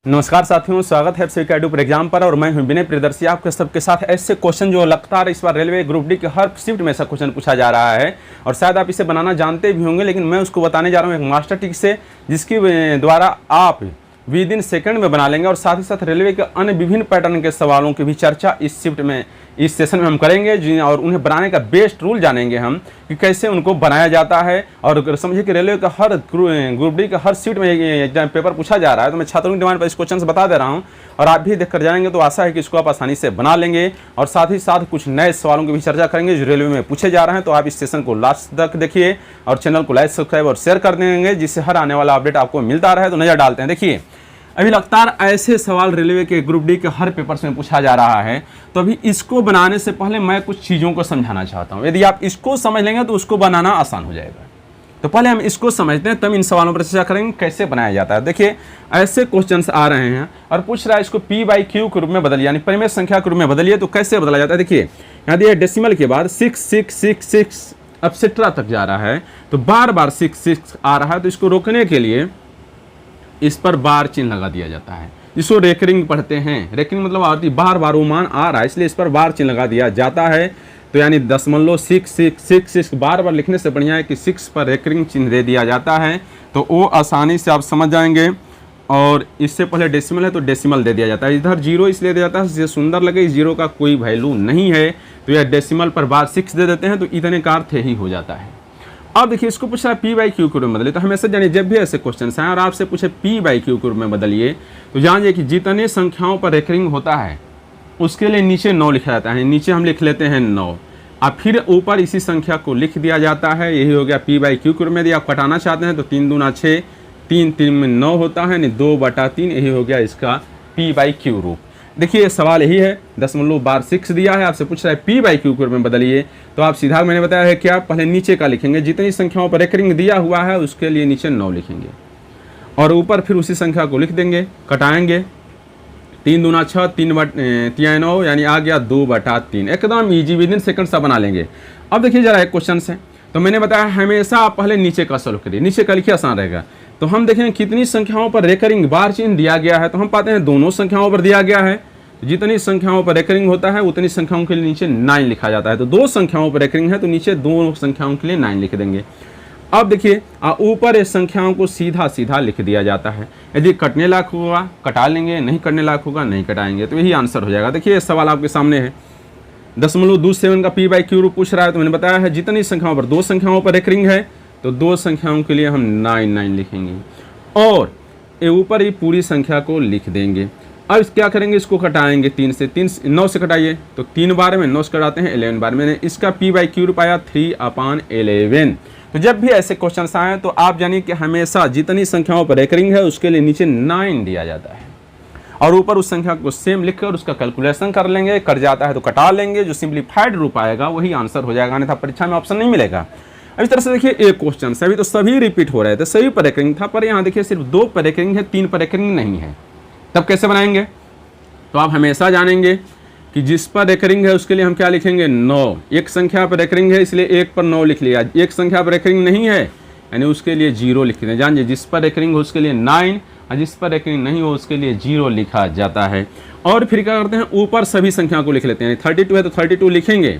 नमस्कार साथियों, स्वागत है आपसे कैडू पर एग्जाम पर। और मैं हूं विनय प्रियदर्शी, आपके सबके साथ ऐसे क्वेश्चन जो लगातार इस बार रेलवे ग्रुप डी के हर शिफ्ट में ऐसा क्वेश्चन पूछा जा रहा है। और शायद आप इसे बनाना जानते भी होंगे, लेकिन मैं उसको बताने जा रहा हूं एक मास्टर ट्रिक से, जिसकी द्वारा आप विद इन सेकंड में बना लेंगे। और साथ ही साथ रेलवे के अन्य विभिन्न पैटर्न के सवालों की भी चर्चा इस शिफ्ट में, इस सेशन में हम करेंगे। और उन्हें बनाने का बेस्ट रूल जानेंगे हम कि कैसे उनको बनाया जाता है। और समझिए कि रेलवे का हर ग्रुप डी का हर शिफ्ट में एग्जाम पेपर पूछा जा रहा है, तो मैं छात्रों की डिमांड पर इस क्वेश्चन बता दे रहा हूं और आप भी देख कर जाएंगे, तो आशा है कि इसको आप आसानी से बना लेंगे। और साथ ही साथ कुछ नए सवालों की भी चर्चा करेंगे जो रेलवे में पूछे जा रहे हैं। तो आप इस सेशन को लास्ट तक देखिए और चैनल को लाइक, सब्सक्राइब और शेयर कर देंगे, जिससे हर आने वाला अपडेट आपको मिलता रहे। तो नजर डालते हैं। देखिए, अभी लगातार ऐसे सवाल रेलवे के ग्रुप डी के हर पेपर्स में पूछा जा रहा है। तो अभी इसको बनाने से पहले मैं कुछ चीज़ों को समझाना चाहता हूँ। यदि आप इसको समझ लेंगे तो उसको बनाना आसान हो जाएगा। तो पहले हम इसको समझते हैं, तब इन सवालों पर चर्चा करेंगे कैसे बनाया जाता है। देखिए, ऐसे क्वेश्चंस आ रहे हैं और पूछ रहा है इसको पी बाई क्यू के रूप में बदलिए, यानी परिमेय संख्या के रूप में बदलिए। तो कैसे बदला जाता है? देखिए, यहाँ दिया डेसिमल के बाद 6 एटसेट्रा तक जा रहा है, तो बार बार 6 आ रहा है। तो इसको रोकने के लिए इस पर बार चिन्ह लगा दिया जाता है। इसको रेकरिंग पढ़ते हैं। रेकरिंग मतलब आती बार बार वो मान आ रहा है, इसलिए इस पर बार चिन्ह लगा दिया जाता है। तो यानी 0.6 बार बार लिखने से बढ़िया है कि 6 पर रेकरिंग चिन्ह दे दिया जाता है, तो वो आसानी से आप समझ जाएंगे। और इससे पहले डेसिमल है तो डेसिमल दे दिया जाता है। इधर 0 इसलिए दिया जाता है जिससे सुंदर लगे, इस 0 का कोई वैल्यू नहीं है, तो यह डेसिमल पर बार 6 दे देते हैं, तो इतने का अर्थ ही हो जाता है। अब देखिए, इसको पूछ रहा है पी बाई क्यू के रूप में बदलिए। तो हमेशा जानिए, जब भी ऐसे क्वेश्चन आए और आपसे पूछे पी बाई क्यू के रूप में बदलिए, तो जानिए कि जितने संख्याओं पर रेकरिंग होता है उसके लिए नीचे 9 लिखा जाता है। नीचे हम लिख लेते हैं 9, और फिर ऊपर इसी संख्या को लिख दिया जाता है। यही हो गया पी बाई क्यू के रूप में। यदि आप कटाना चाहते हैं तो 3 दूना 6, 3 में 9 होता है, यानी 2/3। यही हो गया इसका पी बाई क्यू रूप। देखिए, सवाल यही है, 0.6 दिया है, आपसे पूछ रहा है पी बाई क्यू के रूप में बदलिए। तो आप सीधा मैंने बताया है कि आप पहले नीचे का लिखेंगे, जितनी संख्याओं पर रेकरिंग दिया हुआ है उसके लिए नीचे 9 लिखेंगे, और ऊपर फिर उसी संख्या को लिख देंगे, कटाएंगे। 3 दूना 6, 3 9, यानी आ गया 2/3। एकदम ईजी, विद इन सेकंड सा बना लेंगे। अब देखिए जरा एक क्वेश्चन है, तो मैंने बताया हमेशा आप पहले नीचे का सॉल्व करिए, नीचे का लिखिए, आसान रहेगा। तो हम देखें कितनी संख्याओं पर रेकरिंग बार चिन्ह दिया गया है, तो हम पाते हैं दोनों संख्याओं पर दिया गया है। जितनी संख्याओं पर रेकरिंग होता है उतनी संख्याओं के लिए नीचे 9 लिखा जाता है। तो 2 संख्याओं पर रेकरिंग है तो नीचे 2 संख्याओं के लिए 9 लिख देंगे। अब देखिए, ऊपर इस संख्याओं को सीधा सीधा लिख दिया जाता है। यदि कटने लायक होगा कटा लेंगे, नहीं कटने लायक होगा नहीं कटाएंगे। तो यही आंसर हो जाएगा। देखिए, सवाल आपके सामने है, 0.27 का पी बाई क्यू रूप पूछ रहा है। तो मैंने बताया है जितनी संख्याओं पर 2 संख्याओं पर रेकरिंग है तो 2 संख्याओं के लिए हम 9 लिखेंगे, और ये ऊपर ही पूरी संख्या को लिख देंगे। अब क्या करेंगे, इसको कटाएंगे 9 से कटाइए, तो 3 बार में 9 से कटाते हैं 11 बार। मैंने इसका पी बाई क्यू रूप आया 3/11। तो जब भी ऐसे क्वेश्चन आए तो आप जानिए कि हमेशा जितनी संख्याओं पर रेकरिंग है उसके लिए नीचे 9 दिया जाता है, और ऊपर उस संख्या को सेम लिखकर उसका कैलकुलेशन कर लेंगे। कट जाता है तो कटा लेंगे, जो सिंप्लीफाइड रूप आएगा वही आंसर हो जाएगा, अन्यथा परीक्षा में ऑप्शन नहीं मिलेगा। इस तरह से देखिए, एक क्वेश्चन अभी तो सभी रिपीट हो रहे थे, सभी पर रेकरिंग था, पर यहाँ देखिए सिर्फ 2 पर रेकरिंग है, 3 पर रेकरिंग नहीं है। तब कैसे बनाएंगे? तो आप हमेशा जानेंगे कि जिस पर रेकरिंग है उसके लिए हम क्या लिखेंगे, 9। एक संख्या पर रेकरिंग है इसलिए 1 पर 9 लिख लिया। एक संख्या पर रेकरिंग नहीं है यानी उसके लिए 0 लिख दें। जानिए, जिस पर रेकरिंग हो उसके लिए 9, और जिस पर रेकरिंग नहीं हो उसके लिए 0 लिखा जाता है। और फिर क्या करते हैं, ऊपर सभी संख्या को लिख लेते हैं। 32 है तो 32 लिखेंगे,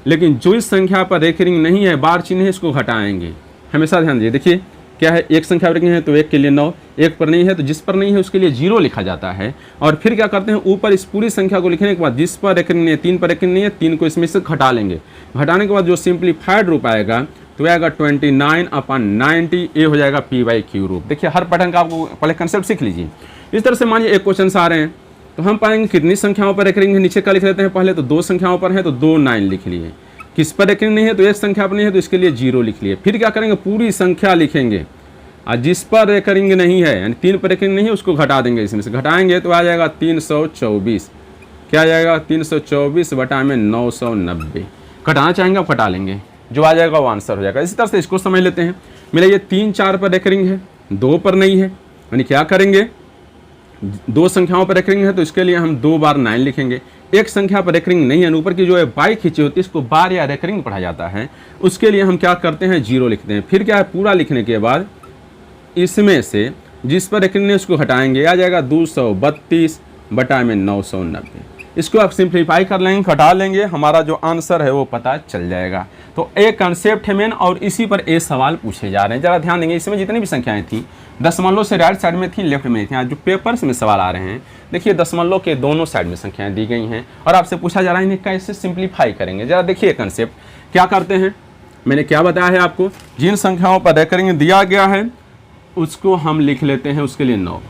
लेकिन जो इस संख्या पर रेकरिंग नहीं है, बार चिन्ह है, इसको हटाएंगे। हमेशा ध्यान दीजिए। देखिए क्या है, एक संख्या पर रेकरिंग है तो 1 के लिए 9, 1 पर नहीं है तो जिस पर नहीं है उसके लिए 0 लिखा जाता है। और फिर क्या करते हैं, ऊपर इस पूरी संख्या को लिखने के बाद जिस पर रेकरिंग नहीं है, 3 पर रेकरिंग नहीं है, 3 को इसमें से घटा लेंगे। घटाने के बाद जो सिंप्लीफाइड रूप आएगा तो आएगा 29/90। ये हो जाएगा पी बाई क्यू रूप। देखिए, हर पैटर्न का आपको पहले कंसेप्ट सीख लीजिए। इस तरह से मानिए एक क्वेश्चन आ रहे हैं, तो हम पाएंगे कितनी संख्याओं पर रेकरिंग है, नीचे का लिख लेते हैं पहले। तो 2 संख्याओं पर है तो 2 9 लिख लिए। किस पर रेकरिंग नहीं है तो एक संख्या पर नहीं है तो इसके लिए 0 लिख लिए। फिर क्या करेंगे, पूरी संख्या लिखेंगे, और जिस पर रेकरिंग नहीं है यानी 3 पर रेकरिंग नहीं है उसको घटा देंगे। इसमें से घटाएंगे तो आ जाएगा 324। क्या आ जाएगा, 324/990। कटाना चाहेंगे आप कटा लेंगे, जो आ जाएगा वो आंसर हो जाएगा। इसी तरह से इसको समझ लेते हैं। मेरा ये 3 4 पर रेकरिंग है, 2 पर नहीं है, यानी क्या करेंगे, 2 संख्याओं पर रेकरिंग है तो इसके लिए हम 2 बार 9 लिखेंगे। एक संख्या पर रेकरिंग नहीं है, ऊपर की जो है बाई खींची होती है इसको बार या रेकरिंग पढ़ा जाता है, उसके लिए हम क्या करते हैं, 0 लिखते हैं। फिर क्या है, पूरा लिखने के बाद इसमें से जिस पर रेकरिंग नहीं उसको हटाएंगे, आ जाएगा 232 बटा में 990। इसको आप सिंप्लीफाई कर लेंगे, घटा लेंगे, हमारा जो आंसर है वो पता चल जाएगा। तो एक कंसेप्ट है मेन, और इसी पर ए सवाल पूछे जा रहे हैं। जरा ध्यान देंगे, इसमें जितनी भी संख्याएं थी दशमलव से राइट साइड में थी, लेफ्ट में थी। आज जो पेपर्स में सवाल आ रहे हैं, देखिए दशमलव के दोनों साइड में संख्याएं दी गई हैं और आपसे पूछा जा रहा है इन्हें कैसे सिंप्लीफाई करेंगे। जरा देखिए कंसेप्ट क्या करते हैं। मैंने क्या बताया है आपको, जिन संख्याओं पर रेकरिंग दिया गया है उसको हम लिख लेते हैं, उसके लिए 9।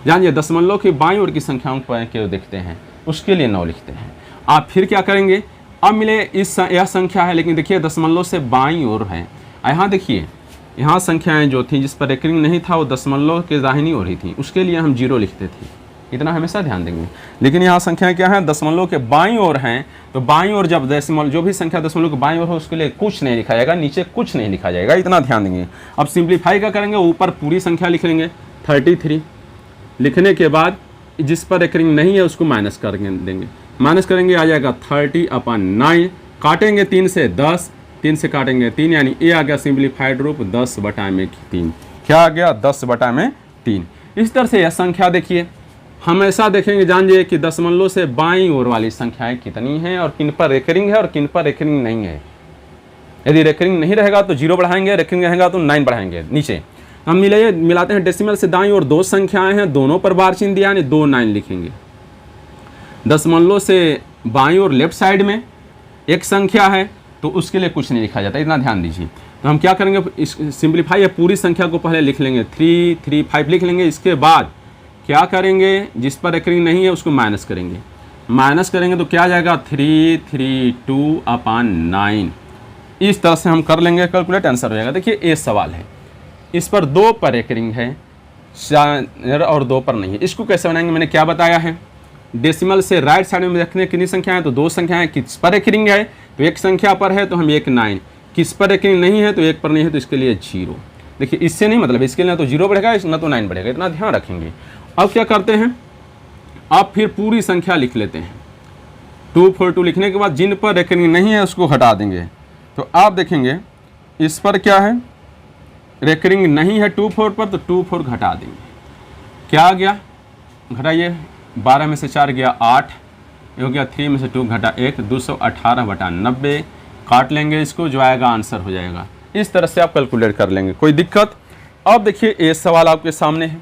जानिए दशमलव की बाईं ओर की संख्याओं पर देखते हैं, उसके लिए 9 लिखते हैं। आप फिर क्या करेंगे, अब मिले यह संख्या है, लेकिन देखिए दशमलव से बाईं ओर है। यहाँ देखिए, यहाँ संख्याएं जो थी जिस पर रेकरिंग नहीं था वो दशमलव के दाहिनी ओर ही थी, उसके लिए हम 0 लिखते थे। इतना हमेशा ध्यान देंगे। लेकिन यहाँ संख्याएं क्या हैं, दशमलव के बाईं ओर हैं, तो बाईं ओर जब दशमलव, जो भी संख्या दशमलव के बाईं ओर हो उसके लिए कुछ नहीं लिखा जाएगा, नीचे कुछ नहीं लिखा जाएगा। इतना ध्यान देंगे। अब सिंप्लीफाई क्या करेंगे, ऊपर पूरी संख्या लिख लेंगे 33। लिखने के बाद जिस पर रेकरिंग नहीं है उसको माइनस कर देंगे, माइनस करेंगे, आ जाएगा 30/9। काटेंगे 3 से 10, 3 से काटेंगे 3, यानी ये आ गया सिंप्लीफाइड रूप 10 बटा में 3। क्या आ गया, 10 बटा में 3। इस तरह से यह संख्या देखिए, हमेशा देखेंगे, जानिए कि दशमलव से बाईं ओर वाली संख्याएं कितनी हैं और किन पर रेकरिंग है और किन पर रेकरिंग नहीं है। यदि रेकरिंग नहीं रहेगा तो 0 बढ़ाएंगे, रेकरिंग रहेगा तो 9 बढ़ाएंगे। नीचे हम मिलाते हैं, डेसिमल से दाईं ओर 2 संख्याएं हैं, दोनों पर बार चिन्ह दिया, यानी 2 9 लिखेंगे। दशमलव से बाईं ओर लेफ्ट साइड में एक संख्या है तो उसके लिए कुछ नहीं लिखा जाता, इतना ध्यान दीजिए। तो हम क्या करेंगे, इस सिंप्लीफाई या पूरी संख्या को पहले लिख लेंगे, 3 3 5 लिख लेंगे। इसके बाद क्या करेंगे, जिस पर रेकरिंग नहीं है उसको माइनस करेंगे, माइनस करेंगे तो क्या आ जाएगा 332/9। इस तरह से हम कर लेंगे, कैलकुलेट, आंसर हो जाएगा। देखिए ये सवाल है, इस पर 2 पर रेकरिंग है और 2 पर नहीं है। इसको कैसे बनाएंगे, मैंने क्या बताया है, डेसिमल से राइट साइड में रखने कितनी संख्या है, तो 2 संख्याएं। किस पर रेकरिंग है तो एक संख्या पर है तो हम 1 9, किस पर रेकरिंग नहीं है तो 1 पर नहीं है तो इसके लिए 0। देखिए इससे नहीं मतलब, इसके लिए ना तो 0 बढ़ेगा ना तो 9 बढ़ेगा, इतना ध्यान रखेंगे। अब क्या करते हैं, अब फिर पूरी संख्या लिख लेते हैं। 242 लिखने के बाद जिन पर रेकरिंग नहीं है उसको हटा देंगे। तो आप देखेंगे इस पर क्या है, रेकरिंग नहीं है 24 पर, तो 24 घटा देंगे। क्या आ गया, घटाइए, 12 में से 4 गया 8, ये हो गया 3 में से 2 घटा 1, 218/90। काट लेंगे इसको, जो आएगा आंसर हो जाएगा। इस तरह से आप कैलकुलेट कर लेंगे, कोई दिक्कत। अब देखिए ये सवाल आपके सामने है,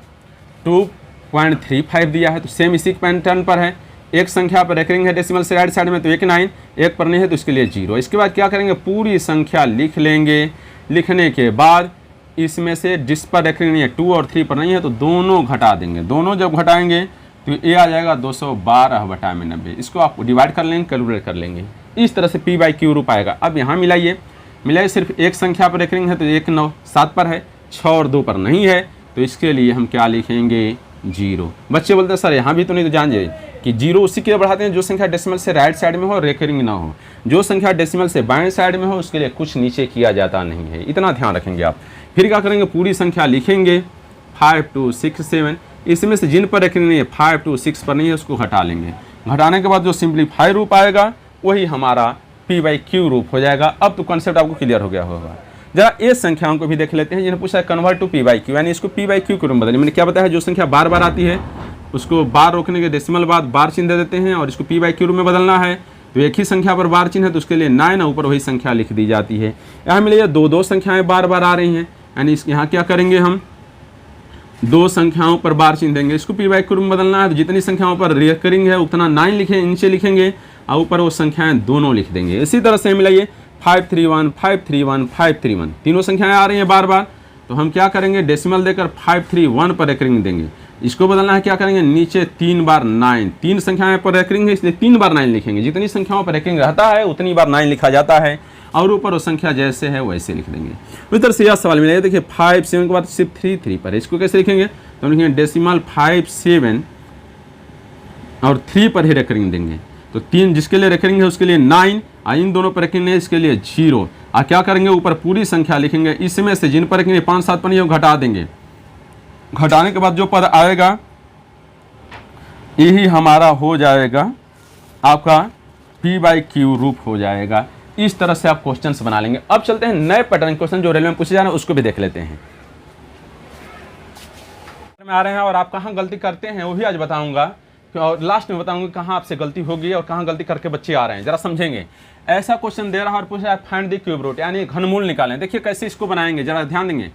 2.35 दिया है, तो सेम इसी पैटर्न पर है। एक संख्या पर रेकरिंग है डेसिमल से राइट साइड में तो 1 9, 1 पर नहीं है तो इसके लिए 0। इसके बाद क्या करेंगे, पूरी संख्या लिख लेंगे। लिखने के बाद इसमें से जिस पर रेकरिंग नहीं है, 2 और 3 पर नहीं है, तो दोनों घटा देंगे। दोनों जब घटाएंगे तो ये आ जाएगा 212/90। इसको आप डिवाइड कर लेंगे, कैलकुलेट कर लेंगे। इस तरह से P/Q रूप आएगा। अब यहाँ मिलाइए, सिर्फ एक संख्या पर रेकरिंग है तो 1 9 7 पर है, 6 और 2 पर नहीं है, तो इसके लिए हम क्या लिखेंगे, 0। बच्चे बोलते हैं सर यहाँ भी तो नहीं, तो जान जाइए कि 0 उसी के लिए बढ़ाते हैं जो संख्या डेसिमल से राइट साइड में हो और रेकरिंग ना हो। जो संख्या डेसिमल से बाएं साइड में हो उसके लिए कुछ नीचे किया जाता नहीं है, इतना ध्यान रखेंगे आप। फिर क्या करेंगे, पूरी संख्या लिखेंगे 5 2 6 7। इसमें से जिन पर रेकरिंग नहीं है, 5 2 6 पर नहीं है, उसको घटा लेंगे। घटाने के बाद जो सिंप्लीफाई रूप आएगा वही हमारा P/Q रूप हो जाएगा। अब तो कॉन्सेप्ट आपको क्लियर हो गया होगा। जरा ये संख्याओं को भी देख लेते हैं, जिन्हें पूछा है कन्वर्ट टू P/Q, यानी इसको P/Q के रूप में बदलिए। मैंने क्या बताया, जो संख्या बार बार आती है उसको बार रोकने के डेसिमल बाद बार चिन्ह दे देते हैं, और इसको P/Q रूप में बदलना है तो एक ही संख्या पर बार चिन्ह है तो उसके लिए 9 ऊपर वही संख्या लिख दी जाती है। यहाँ मिलिए 2 संख्याएं बार बार आ रही हैं, यानी यहाँ क्या करेंगे, हम 2 संख्याओं पर बार चिन्ह देंगे। इसको P/Q रूप में बदलना है तो जितनी संख्याओं पर रेकरिंग है उतना 9 लिखें, नीचे लिखेंगे और ऊपर वो संख्याएं दोनों लिख देंगे। इसी तरह से मिलाइए 531 531 531, तीनों संख्याएं आ रही हैं बार बार, तो हम क्या करेंगे, डेसिमल देकर 531 पर रेकरिंग देंगे। इसको बदलना है, क्या करेंगे, नीचे 3 बार 9, 3 संख्याएं पर रेकरिंग है इसलिए 3 बार 9 लिखेंगे। जितनी संख्याओं पर रेकरिंग रहता है उतनी बार 9 लिखा जाता है, और ऊपर वो संख्या जैसे है वैसे लिख देंगे। उस तरह से यह सवाल मिलेगा। देखिए 5 7 के बाद सिर्फ 3 3 पर, इसको कैसे लिखेंगे, तो हम लिखेंगे डेसिमल 5 7 और 3 पर ही रेकरिंग देंगे। तो 3 जिसके लिए रेकरिंग है उसके लिए 9, और इन दोनों पर रेकरिंग है इसके लिए 0। और क्या करेंगे, ऊपर पूरी संख्या लिखेंगे। इसमें से जिन पर रेकरिंग 5 7 पर नहीं है घटा देंगे। घटाने के बाद जो पद आएगा यही हमारा हो जाएगा आपका P/Q रूप हो जाएगा। इस तरह से आप क्वेश्चंस बना लेंगे। अब चलते हैं नए पैटर्न क्वेश्चन जो रेलवे में पूछे जा रहे हैं, उसको भी देख लेते हैं। में आ रहे हैं और आप कहाँ गलती करते हैं वो भी आज बताऊंगा, और लास्ट में बताऊंगा कहाँ आपसे गलती होगी और कहाँ गलती करके बच्चे आ रहे हैं, जरा समझेंगे। ऐसा क्वेश्चन दे रहा है और पूछ रहा है फाइंड द क्यूब रूट, यानी घनमूल निकालें। देखिए कैसे इसको बनाएंगे, जरा ध्यान देंगे।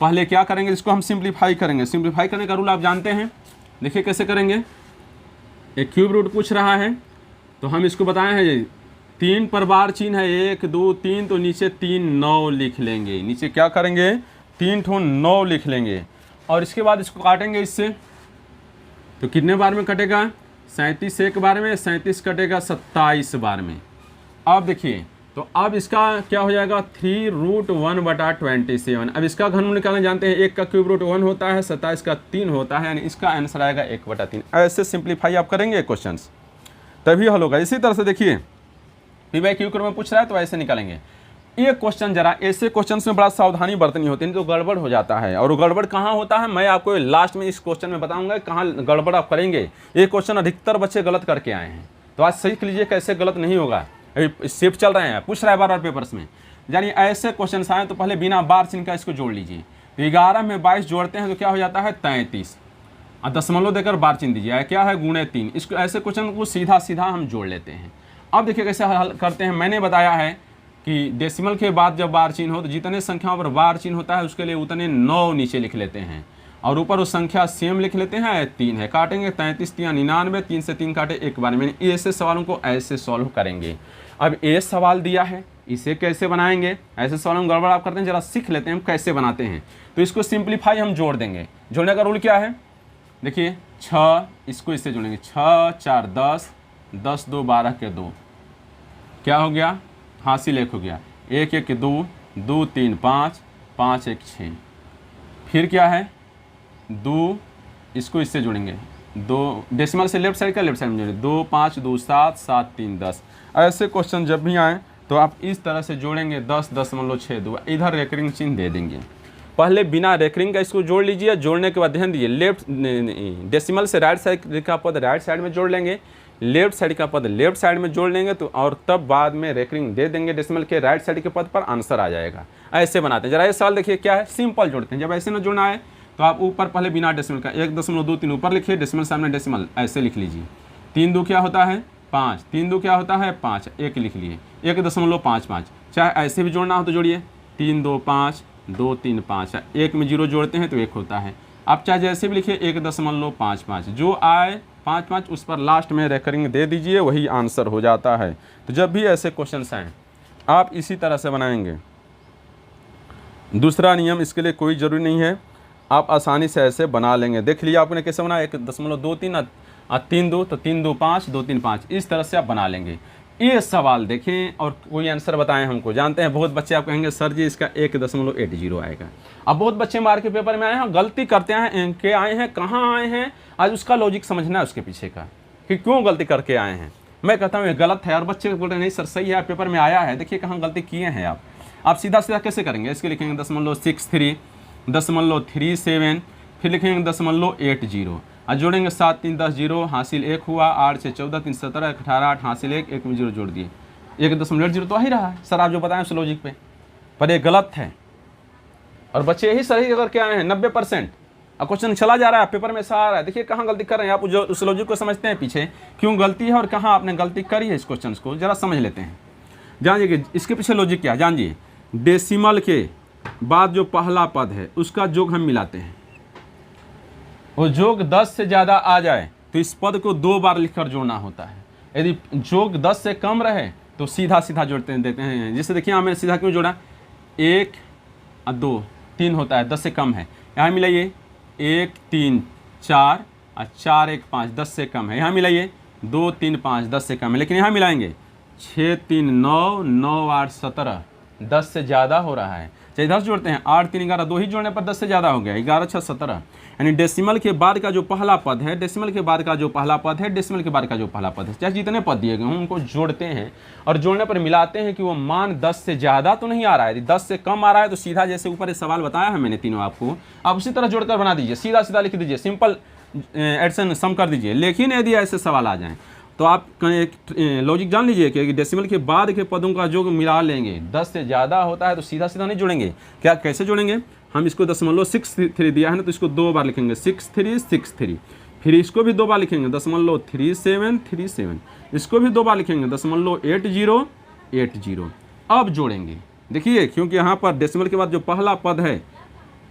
पहले क्या करेंगे, इसको हम सिंप्लीफाई करेंगे। सिंप्लीफाई करने का रूल आप जानते हैं, देखिए कैसे करेंगे। एक क्यूब रूट पूछ रहा है तो हम इसको बताए हैं 3 पर बार चिन्ह है, 1 2 3, तो नीचे 3 9 लिख लेंगे। नीचे क्या करेंगे, 3 ठो 9 लिख लेंगे और इसके बाद इसको काटेंगे इससे, तो कितने बार में कटेगा, 37 एक बार में, 37 कटेगा 27 बार में। अब देखिए तो अब इसका क्या हो जाएगा, 3√1/27। अब इसका घनमूल निकालना जानते हैं, 1 का क्यूब रूट 1 होता है, 27 का 3 होता है, यानी इसका आंसर आएगा 1/3। ऐसे सिंप्लीफाई आप करेंगे क्वेश्चन, तभी हल होगा। इसी तरह से देखिए P/Q क्रम में पूछ रहा है तो ऐसे निकालेंगे। ये क्वेश्चन जरा ऐसे क्वेश्चन में बड़ा सावधानी बरतनी होती है, नहीं तो गड़बड़ हो जाता है। और गड़बड़ कहाँ होता है मैं आपको लास्ट में इस क्वेश्चन में बताऊंगा कहाँ गड़बड़ आप करेंगे। ये क्वेश्चन अधिकतर बच्चे गलत करके आए हैं, तो आज सीख लीजिए कैसे गलत नहीं होगा। अभी शिफ्ट चल रहे हैं, पूछ रहा है बार बार पेपर्स में, यानी ऐसे क्वेश्चन आए तो पहले बिना बार चिन्ह का इसको जोड़ लीजिए। तो 11 में 22 जोड़ते हैं तो क्या हो जाता है 33, और दशमलव देकर बार चिन्ह दीजिए, क्या है गुणे 3। इसको ऐसे क्वेश्चन को सीधा सीधा हम जोड़ लेते हैं। अब देखिए कैसे हल करते हैं। मैंने बताया है कि डेसिमल के बाद जब बार चिन्ह हो तो जितने संख्याओं पर बार चिन्ह होता है उसके लिए उतने 9 नीचे लिख लेते हैं और ऊपर उस संख्या सेम लिख लेते हैं, 3 है, काटेंगे 33 3 99, 3 से 3 काटे एक बार में। ऐसे सवालों को ऐसे सॉल्व करेंगे। अब ये सवाल दिया है, इसे कैसे बनाएंगे, ऐसे सवालों में गड़बड़ आप करते हैं, जरा सीख लेते हैं हम कैसे बनाते हैं। तो इसको सिंप्लीफाई हम जोड़ देंगे। जोड़ने का रूल क्या है, देखिए 6, इसको इससे जोड़ेंगे, 6 4 10, 10 2 12 के 2, क्या हो गया, हासिल 1 हो गया, 1 1 2, 2 3 5, 5 1 6, फिर क्या है 2, इसको इससे जोड़ेंगे, 2 डेसिमल से लेफ्ट साइड का लेफ्ट साइड में जोड़ेंगे, 2 5 2 7, 7 3 10। ऐसे क्वेश्चन जब भी आए तो आप इस तरह से जोड़ेंगे, 10.62, इधर रेकरिंग चिन्ह दे देंगे। पहले बिना रेकरिंग का इसको जोड़ लीजिए, जोड़ने के बाद ध्यान दीजिए, लेफ्ट डेसिमल से राइट साइड का पद राइट साइड में जोड़ लेंगे, लेफ्ट साइड का पद लेफ्ट साइड में जोड़ लेंगे, तो और तब बाद में रेकरिंग दे देंगे डेसिमल के राइट साइड के पद पर, आंसर आ जाएगा। ऐसे बनाते हैं। जरा ये सवाल देखिए क्या है, सिंपल जोड़ते हैं। जब ऐसे ना जोड़ना है तो आप ऊपर पहले बिना डेसिमल का 1.23 ऊपर लिखिए, डेसिमल सामने डेसिमल ऐसे लिख लीजिए। 3 2 क्या होता है 5, 3 2 क्या होता है 5, 1 लिख लिए, 1.55। चाहे ऐसे भी जोड़ना हो तो जोड़िए, 3 2 5, 2 3 5, 1 में 0 जोड़ते हैं तो 1 होता है। आप चाहे जैसे भी लिखिए 1.55, जो आए 5 5 उस पर लास्ट में रेकरिंग दे दीजिए, वही आंसर हो जाता है। तो जब भी ऐसे क्वेश्चन आएँ आप इसी तरह से बनाएंगे। दूसरा नियम, इसके लिए कोई ज़रूरी नहीं है, आप आसानी से ऐसे बना लेंगे। देख लिया आपने कैसे बना, 1.23 और 3 2, तो 3 2 5, 2 3 5, इस तरह से आप बना लेंगे। ये सवाल देखें और कोई आंसर बताएं हमको। जानते हैं बहुत बच्चे आप कहेंगे सर जी इसका 1.80 आएगा। अब बहुत बच्चे मार के पेपर में आए हैं, गलती करते हैं, के आए हैं, कहाँ आए हैं, आज उसका लॉजिक समझना है उसके पीछे का कि क्यों गलती करके आए हैं। मैं कहता हूँ ये गलत है और बच्चे बोल रहे हैं नहीं सर सही है, पेपर में आया है, देखिए कहाँ गलती किए हैं आप सीधा सीधा कैसे करेंगे। इसके लिखेंगे 0.63, 0.37, फिर लिखेंगे 0.80 और जोड़ेंगे 7 3 10 0, हासिल 1 हुआ, 8 6 14 3 17 18 8, हासिल 1, 1 में 0 जोड़ दिए, 1.0 तो आ ही रहा है सर, आप जो बताएं उस लॉजिक पे, पर ये गलत है और बच्चे यही सही करके आए हैं 90%। अब क्वेश्चन चला जा रहा है पेपर में ऐसा आ रहा है, देखिए कहाँ गलती कर रहे हैं आप, जो उस लॉजिक को समझते हैं पीछे क्यों गलती है और कहाँ आपने गलती करी है, इस क्वेश्चन को जरा समझ लेते हैं। जानिए कि इसके पीछे लॉजिक क्या है, जानिए। डेसिमल के बाद जो पहला पद है उसका योग हम मिलाते हैं, वो योग 10 से ज़्यादा आ जाए तो इस पद को 2 बार लिखकर जोड़ना होता है। यदि योग 10 से कम रहे तो सीधा सीधा जोड़ते देते हैं। जैसे देखिए मैंने सीधा क्यों जोड़ा, 1 और 2 3 होता है, 10 से कम है, यहाँ मिलाइए 1 3 4 और 4 1 5, 10 से कम है, यहाँ मिलाइए 2 3 5, 10 से कम है, लेकिन यहाँ मिलाएंगे 6 3 9, 9 8 17, 10 से ज़्यादा हो रहा है। चाहे 10 जोड़ते हैं, 8 3 11, 2 ही जोड़ने पर 10 से ज़्यादा हो गया, 11 6 17। यानी डेसिमल के बाद का जो पहला पद है, डेसिमल के बाद का जो पहला पद है, डेसिमल के बाद का जो पहला पद है, चाहे जितने पद दिए गए हों उनको जोड़ते हैं और जोड़ने पर मिलाते हैं कि वो मान 10 से ज़्यादा तो नहीं आ रहा है। यदि 10 से कम आ रहा है तो सीधा जैसे ऊपर ये सवाल बताया है मैंने तीनों आपको, आप उसी तरह जोड़कर बना दीजिए, सीधा सीधा लिख दीजिए, सिंपल एडिशन सम कर दीजिए। लेकिन यदि ऐसे सवाल आ जाएँ तो आप एक लॉजिक जान लीजिए कि डेसिमल के बाद के पदों का योग मिला लेंगे, 10 से ज़्यादा होता है तो सीधा सीधा नहीं जोड़ेंगे। क्या कैसे जोड़ेंगे, हम इसको 0.63 दिया है ना, तो इसको 2 बार लिखेंगे 6363। फिर इसको भी 2 बार लिखेंगे 0.3737। इसको भी 2 बार लिखेंगे 0.8080। अब जोड़ेंगे, देखिए क्योंकि यहाँ पर डेसिमल के बाद जो पहला पद है,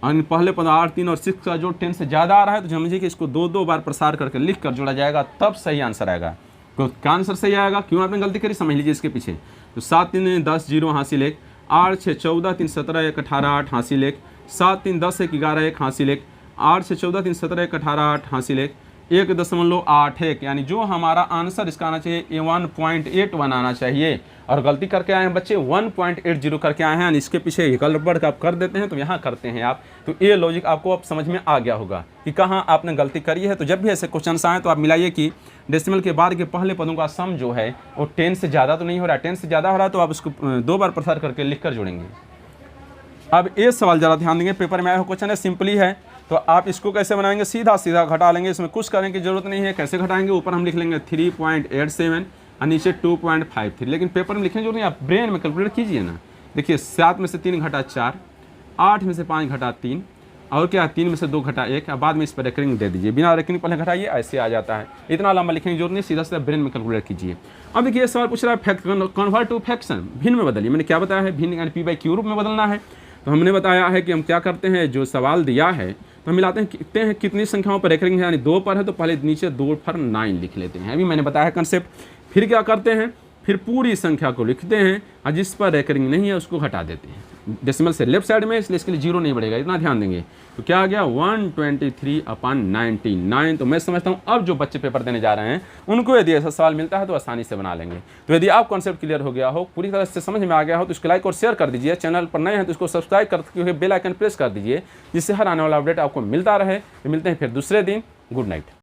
पहले पद 8, 3 और 6 का जो 10 से ज़्यादा आ रहा है, तो समझिए कि इसको 2 बार प्रसार करके लिख कर जोड़ा जाएगा, तब सही आंसर आएगा। तो क्या आंसर सही आएगा? क्यों आपने गलती करी समझ लीजिए इसके पीछे। तो 7 3 10 0 हासिल 1, 8 6 14 3 17 1 18 8 हासिल 1, 7 3 10 1 11 1 हासिल 1, 8 6 14 3 17 1 18 8 हासिल 1, 1.81, यानी जो हमारा आंसर इसका आना चाहिए 1.81 आना चाहिए, और गलती करके आए हैं बच्चे 1.80 करके आए हैं, यानी इसके पीछे गलत आप कर देते हैं, तो यहाँ करते हैं आप। तो ये लॉजिक आपको अब समझ में आ गया होगा कि कहाँ आपने गलती करी है। तो जब भी ऐसे क्वेश्चन आए तो आप मिलाइए कि डेसिमल के बाद के पहले पदों का सम जो है वो 10 से ज़्यादा तो नहीं हो रहा है, 10 से ज़्यादा हो रहा है तो आप उसको 2 बार प्रसार करके लिख कर जोड़ेंगे। अब ये सवाल ज़रा ध्यान देंगे, पेपर में आया हुआ क्वेश्चन है, सिंपली है। तो आप इसको कैसे बनाएंगे? सीधा सीधा घटा लेंगे, इसमें कुछ करने की जरूरत नहीं है। कैसे घटाएंगे? ऊपर हम लिख लेंगे 3.87 और नीचे 2.53, लेकिन पेपर में लिखने जो नहीं, आप ब्रेन में कैलकुलेट कीजिए ना। देखिए 7 में से 3 घटा 4, 8 में से 5 घटा 3, और क्या 3 में से 2 घटा 1, और बाद में इस पर रेकरिंग दे दीजिए, बिना रेकरिंग पहले घटाइए, ऐसे आ जाता है। इतना लंबा लिखने की जरूरत नहीं, सीधा सीधा ब्रेन में कैलकुलेट कीजिए। अब देखिए सवाल पूछ रहा है फैक्ट कन्वर्ट टू फ्रैक्शन, भिन्न में बदलिए। मैंने क्या बताया है? भिन्न यानी p/q रूप में बदलना है। तो हमने बताया है कि हम क्या करते हैं, जो सवाल दिया है तो हम मिलाते हैं, कितनी संख्याओं पर रेकरिंग है, यानी 2 पर है तो पहले नीचे 2 पर 9 लिख लेते हैं। अभी मैंने बताया कंसेप्ट। फिर क्या करते हैं? फिर पूरी संख्या को लिखते हैं और जिस पर रेकरिंग नहीं है उसको घटा देते हैं डेसिमल से लेफ्ट साइड में, इसलिए इसके लिए 0 नहीं बढ़ेगा, इतना ध्यान देंगे। तो क्या आ गया? 123/99। तो मैं समझता हूँ अब जो बच्चे पेपर देने जा रहे हैं उनको यदि ऐसा सवाल मिलता है तो आसानी से बना लेंगे। तो यदि आप कॉन्सेप्ट क्लियर हो गया हो, पूरी तरह से समझ में आ गया हो, तो इसको लाइक और शेयर कर दीजिए। चैनल पर नए हैं तो इसको सब्सक्राइब करके बेल आइकन प्रेस कर दीजिए, जिससे हर आने वाला अपडेट आपको मिलता रहे। तो मिलते हैं फिर दूसरे दिन। Good night.